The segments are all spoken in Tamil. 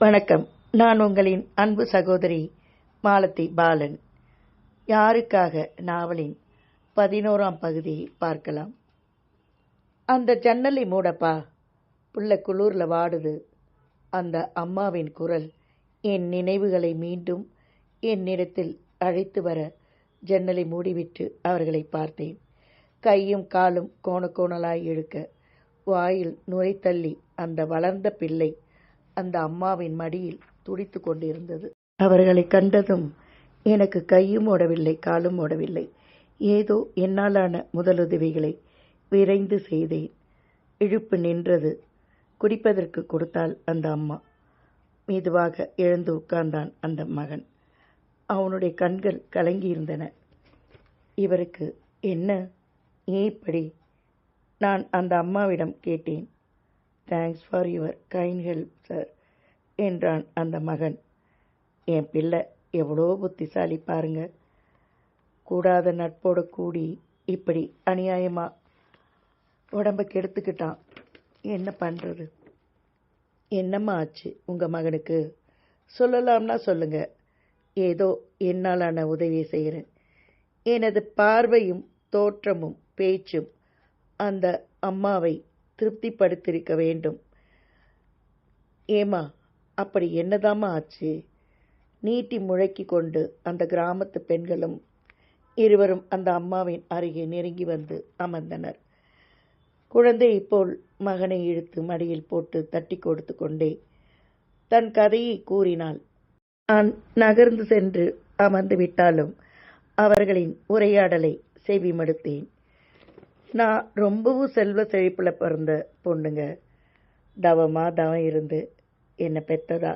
வணக்கம். நான் உங்களின் அன்பு சகோதரி மாலதி பாலன். யாருக்காக நாவலின் 11ஆம் பகுதியை பார்க்கலாம். அந்த ஜன்னலை மூடப்பா, புள்ள குளூர்ல வாடுது. அந்த அம்மாவின் குரல் என் நினைவுகளை மீண்டும் என்னிடத்தில் அழைத்து வர ஜன்னலை மூடிவிட்டு அவர்களை பார்த்தேன். கையும் காலும் கோணலாய் இழுக்க, வாயில் நுரை தள்ளி அந்த வளர்ந்த பிள்ளை அந்த அம்மாவின் மடியில் துடித்து கொண்டிருந்தது. அவர்களை கண்டதும் எனக்கு கையும் ஓடவில்லை, காலும் ஓடவில்லை. ஏதோ என்னாலான முதலுதவிகளை விரைந்து செய்தேன். இழுப்பு நின்றது. குடிப்பதற்கு கொடுத்தாள் அந்த அம்மா. மெதுவாக எழுந்து உட்கார்ந்தான் அந்த மகன். அவனுடைய கண்கள் கலங்கியிருந்தன. இவருக்கு என்ன, ஏன் இப்படி? நான் அந்த அம்மாவிடம் கேட்டேன். Thanks for your kind help sir என்றான் அந்த மகன். என் பிள்ளை எவ்வளோ புத்திசாலி பாருங்க. கூடாத நட்போட கூடி இப்படி அநியாயமா உடம்ப கெடுத்துக்கிட்டான். என்ன பண்ணுறது? என்னம்மா ஆச்சு உங்கள் மகனுக்கு? சொல்லலாம்னா சொல்லுங்க. ஏதோ என்னாலான உதவியை செய்கிறேன். எனது பார்வையும் தோற்றமும் பேச்சும் அந்த அம்மாவை திருப்திப்படுத்தியிருக்க வேண்டும். ஏமா, அப்படி என்னதாம்மா ஆச்சு? நீட்டி முழக்கி கொண்டு அந்த கிராமத்து பெண்களும் இருவரும் அந்த அம்மாவின் அருகே நெருங்கி வந்து அமர்ந்தனர். குழந்தையை போல் மகனை இழுத்து மடியில் போட்டு தட்டி கொடுத்து கொண்டே தன் கதையை கூறினாள். நான் நகர்ந்து சென்று அமர்ந்து விட்டாலும் அவர்களின் உரையாடலை செவிமடுத்தேன். நான் ரொம்பவும் செல்வ செழிப்பில் பிறந்த பொண்ணுங்க. தவம் இருந்து என்னை பெற்றதா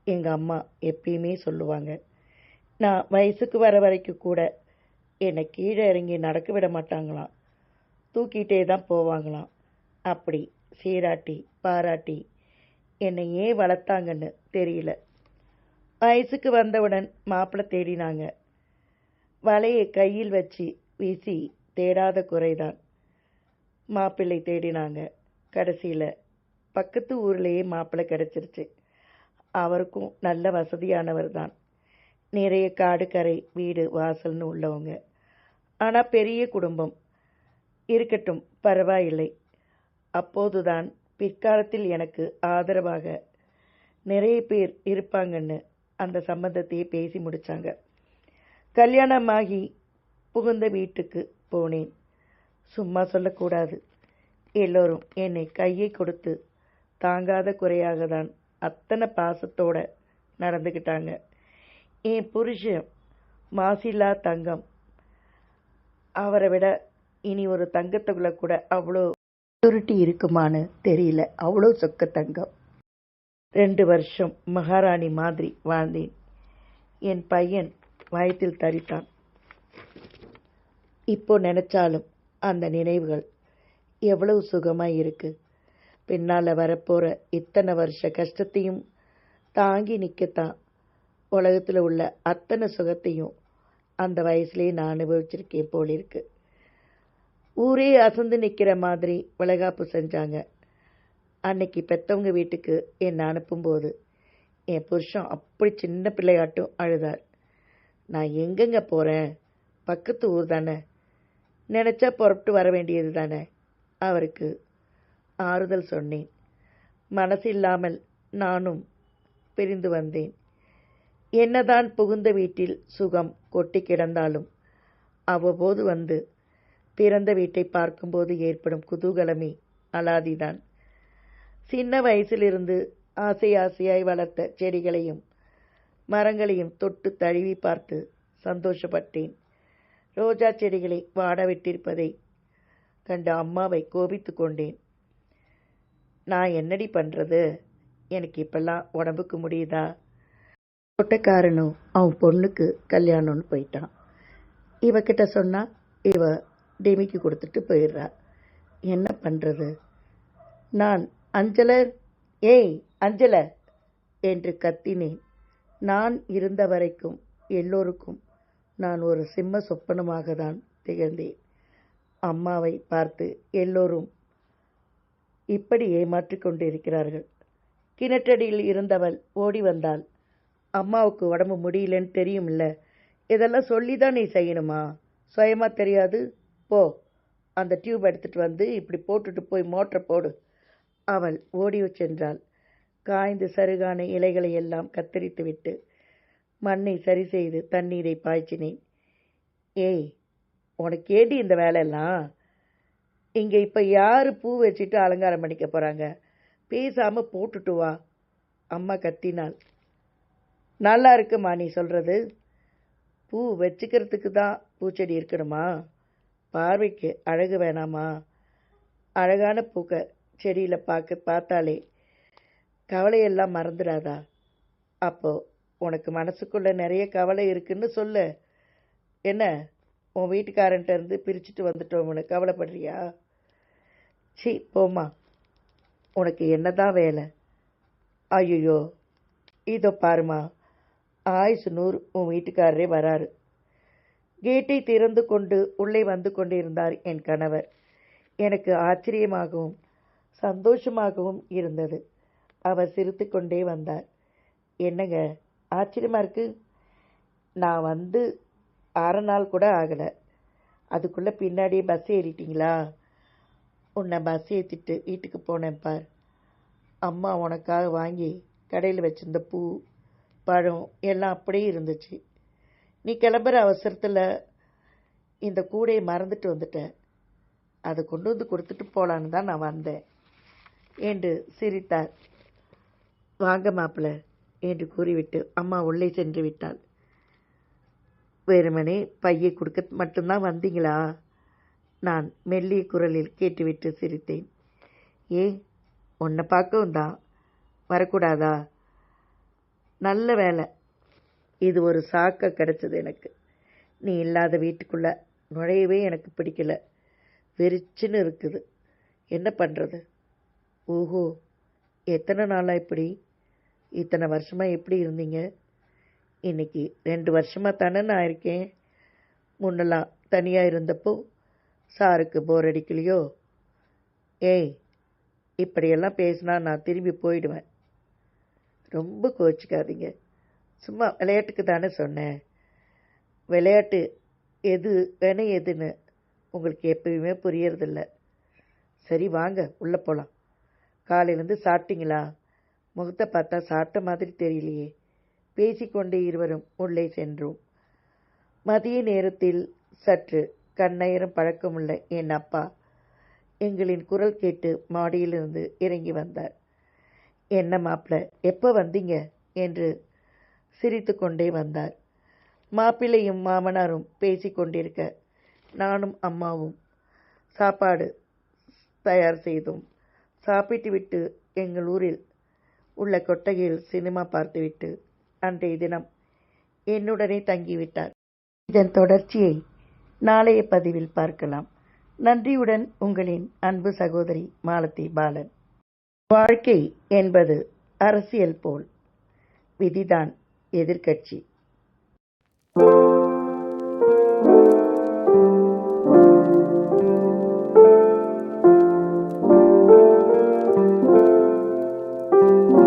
எங்கள் அம்மா எப்பயுமே சொல்லுவாங்க. நான் வயசுக்கு வர வரைக்கும் கூட என்னை கீழே இறங்கி நடக்க விட மாட்டாங்களாம். தூக்கிட்டே தான் போவாங்களாம். அப்படி சீராட்டி பாராட்டி என்னை ஏன் வளர்த்தாங்கன்னு தெரியல. வயசுக்கு வந்தவுடன் மாப்பிள்ளை தேடினாங்க. வலையை கையில் வச்சு வீசி தேடாத குறைதான். மாப்பிள்ளை தேடினாங்க. கடைசியில் பக்கத்து ஊர்லேயே மாப்பிள்ளை கிடச்சிருச்சு. அவருக்கும் நல்ல வசதியானவர் தான். நிறைய காடு கரை வீடு வாசல்னு உள்ளவங்க. ஆனால் பெரிய குடும்பம். இருக்கட்டும், பரவாயில்லை. அப்போதுதான் பிற்காலத்தில் எனக்கு ஆதரவாக நிறைய பேர் இருப்பாங்கன்னு அந்த சம்பந்தத்தையே பேசி முடித்தாங்க. கல்யாணமாகி புகுந்த வீட்டுக்கு போனேன். சும்மா சொல்லக்கூடாது. எல்லோரும் என்னை கையை கொடுத்து தாங்காத குறையாக தான் அத்தனை பாசத்தோடு நடந்துக்கிட்டாங்க. என் புருஷன் மாசில்லா தங்கம். அவரை விட இனி ஒரு தங்கத்துக்குள்ள கூட அவ்வளோ சுருட்டி இருக்குமான்னு தெரியல. அவ்வளோ சொக்க தங்கம். 2 வருஷம் மகாராணி மாதிரி வாழ்ந்தேன். என் பையன் வயத்தில் தரித்தான். இப்போ நினைச்சாலும் அந்த நினைவுகள் எவ்வளவு சுகமாக இருக்கு. பின்னால் வரப்போகிற இத்தனை வருஷ கஷ்டத்தையும் தாங்கி நிற்கத்தான் உலகத்தில் உள்ள அத்தனை சுகத்தையும் அந்த வயசுலேயே நான் அனுபவிச்சிருக்கேன் போல் இருக்கு. ஊரே அசந்து நிற்கிற மாதிரி வளைகாப்பு செஞ்சாங்க. அன்னைக்கு பெற்றவங்க வீட்டுக்கு என்னை அனுப்பும்போது என் புருஷன் அப்படி சின்ன பிள்ளையாட்டும் அழுதார். நான் எங்கெங்க போகிறேன், பக்கத்து ஊர் தானே, நினச்சா புறப்பட்டு வர வேண்டியது தானே. அவருக்கு ஆறுதல் சொன்னேன். மனசு இல்லாமல் நானும் பிரிந்து வந்தேன். என்னதான் புகுந்த வீட்டில் சுகம் கொட்டி கிடந்தாலும் அவ்வப்போது வந்து பிறந்த வீட்டை பார்க்கும்போது ஏற்படும் குதூகலமே அலாதிதான். சின்ன வயசிலிருந்து ஆசையாய் வளர்த்த செடிகளையும் மரங்களையும் தொட்டு தழுவி பார்த்து சந்தோஷப்பட்டேன். ரோஜா செடிகளை வாட விட்டிருப்பதை கண்டு அம்மாவை கோபித்து கொண்டேன். நான் என்னடி பண்ணுறது, எனக்கு இப்பெல்லாம் உடம்புக்கு முடியுதா? தோட்டக்காரனும் அவன் பொண்ணுக்கு கல்யாணம்னு போயிட்டான். இவகிட்ட சொன்னால் இவ டெமிக்கு கொடுத்துட்டு போயிடுறா. என்ன பண்ணுறது? நான் அஞ்சலர், ஏய் அஞ்சலர் என்று கத்தினேன். நான் இருந்த வரைக்கும் எல்லோருக்கும் நான் ஒரு சிம்ம சொப்பனமாக தான் திகழ்ந்தேன். அம்மாவை பார்த்து எல்லோரும் இப்படி ஏமாற்றிக் கொண்டிருக்கிறார்கள். கிணற்றடியில் இருந்தவள் ஓடி வந்தாள். அம்மாவுக்கு உடம்பு முடியலன்னு தெரியும்ல, இதெல்லாம் சொல்லி தான் நீ செய்யணுமா? சுயமா தெரியாது? போ, அந்த டியூப் எடுத்துட்டு வந்து இப்படி போட்டுட்டு போய் மோட்டரை போடு. அவள் ஓடி சென்றாள். காய்ந்து சருகான இலைகளை எல்லாம் கத்தரித்து விட்டு மண்ணை சரி செய்து தண்ணீரை பாய்ச்சினேன். ஏய், உனக்கு ஏடி இந்த வேலையெல்லாம்? இங்கே இப்போ யார் பூ வச்சுட்டு அலங்காரம் பண்ணிக்க போகிறாங்க? பேசாமல் போட்டுட்டு வா. அம்மா கத்தினாள். நல்லா இருக்குமா நீ சொல்கிறது? பூ வச்சுக்கிறதுக்கு தான் பூச்செடி இருக்கணுமா? பார்வைக்கு அழகு வேணாமா? அழகான பூக்க செடியில் பார்த்தாலே கவலையெல்லாம் மறந்துடாதா? அப்போ உனக்கு மனசுக்குள்ளே நிறைய கவலை இருக்குன்னு சொல்லு. என்ன, உன் வீட்டுக்காரன்ட்ட இருந்து பிரிச்சுட்டு வந்துட்டோம்னு கவலைப்படுறியா? சி போம்மா, உனக்கு என்னதான் வேலை? ஐயோ, இதோ பாருமா, ஆயுசு 100 உன் வீட்டுக்காரரே வராரு. கேட்டை திறந்து கொண்டு உள்ளே வந்து கொண்டிருந்தார் என் கணவர். எனக்கு ஆச்சரியமாகவும் சந்தோஷமாகவும் இருந்தது. அவர் சிரித்து கொண்டே வந்தார். என்னங்க ஆச்சரியமா இருக்கு? நான் வந்து 6 நாள் கூட ஆகலை, அதுக்குள்ளே பின்னாடியே பஸ் ஏறிட்டீங்களா? உன்னை பஸ் ஏற்றிட்டு வீட்டுக்கு போனேன் பார். அம்மா உனக்காக வாங்கி கடையில் வச்சிருந்த பூ பழம் எல்லாம் அப்படியே இருந்துச்சு. நீ கிளம்புற அவசரத்தில் இந்த கூடையை மறந்துட்டு வந்துட்டேன். அதை கொண்டு வந்து கொடுத்துட்டு போகலான்னு தான் நான் வந்தேன் என்று சிரித்தார். வாங்க மாப்பிள்ளை என்று கூறிவிட்டு அம்மா உள்ளே சென்று விட்டாள். வெறுமனே பையை கொடுக்க மட்டும்தான் வந்தீங்களா? நான் மெல்லிய குரலில் கேட்டுவிட்டு சிரித்தேன். ஏன், உன்னை பார்க்கவும் தான் வரக்கூடாதா? நல்ல வேலை, இது ஒரு சாக்க கிடைச்சது எனக்கு. நீ இல்லாத வீட்டுக்குள்ளே நுழையவே எனக்கு பிடிக்கல, வெறிச்சுன்னு இருக்குது. என்ன பண்ணுறது? ஓஹோ, எத்தனை நாளாக இப்படி? இத்தனை வருஷமாக எப்படி இருந்தீங்க? இன்னைக்கு 2 வருஷமாக தானே நான் இருக்கேன். முன்னெல்லாம் தனியாக இருந்தப்போ சாருக்கு போர் அடிக்கலையோ? ஏய், இப்படியெல்லாம் பேசினா நான் திரும்பி போயிடுவேன். ரொம்ப கோச்சிக்காதீங்க, சும்மா விளையாட்டுக்கு தானே சொன்னேன். விளையாட்டு எது வேணே எதுன்னு உங்களுக்கு எப்பயுமே புரியறதில்ல. சரி வாங்க உள்ளே போகலாம். காலையிலேருந்து சாப்பிட்டீங்களா? முகத்தை பார்த்தா சாப்பிட்ட மாதிரி தெரியலையே. பேசிக்கொண்டே இருவரும் உள்ளே சென்றோம். மதிய நேரத்தில் சற்று கண்ணயரும் பழக்கமுள்ள என் அப்பா எங்களின் குரல் கேட்டு மாடியிலிருந்து இறங்கி வந்தார். என்ன மாப்பிள்ளை, எப்போ வந்தீங்க என்று சிரித்து கொண்டே வந்தார். மாப்பிள்ளையும் மாமனாரும் பேசிக்கொண்டிருக்க நானும் அம்மாவும் சாப்பாடு தயார் செய்தோம். சாப்பிட்டு விட்டு எங்கள் ஊரில் உள்ள கொட்டகையில் சினிமா பார்த்துவிட்டு அன்றைய தினம் என்னுடனே தங்கிவிட்டார். இதன் தொடர்ச்சியை நாளைய பதிவில் பார்க்கலாம். நன்றியுடன் உங்களின் அன்பு சகோதரி மாலதி பாலன். வாழ்க்கை என்பது அரசியல் போல், விதிதான் எதிர்க்கட்சி.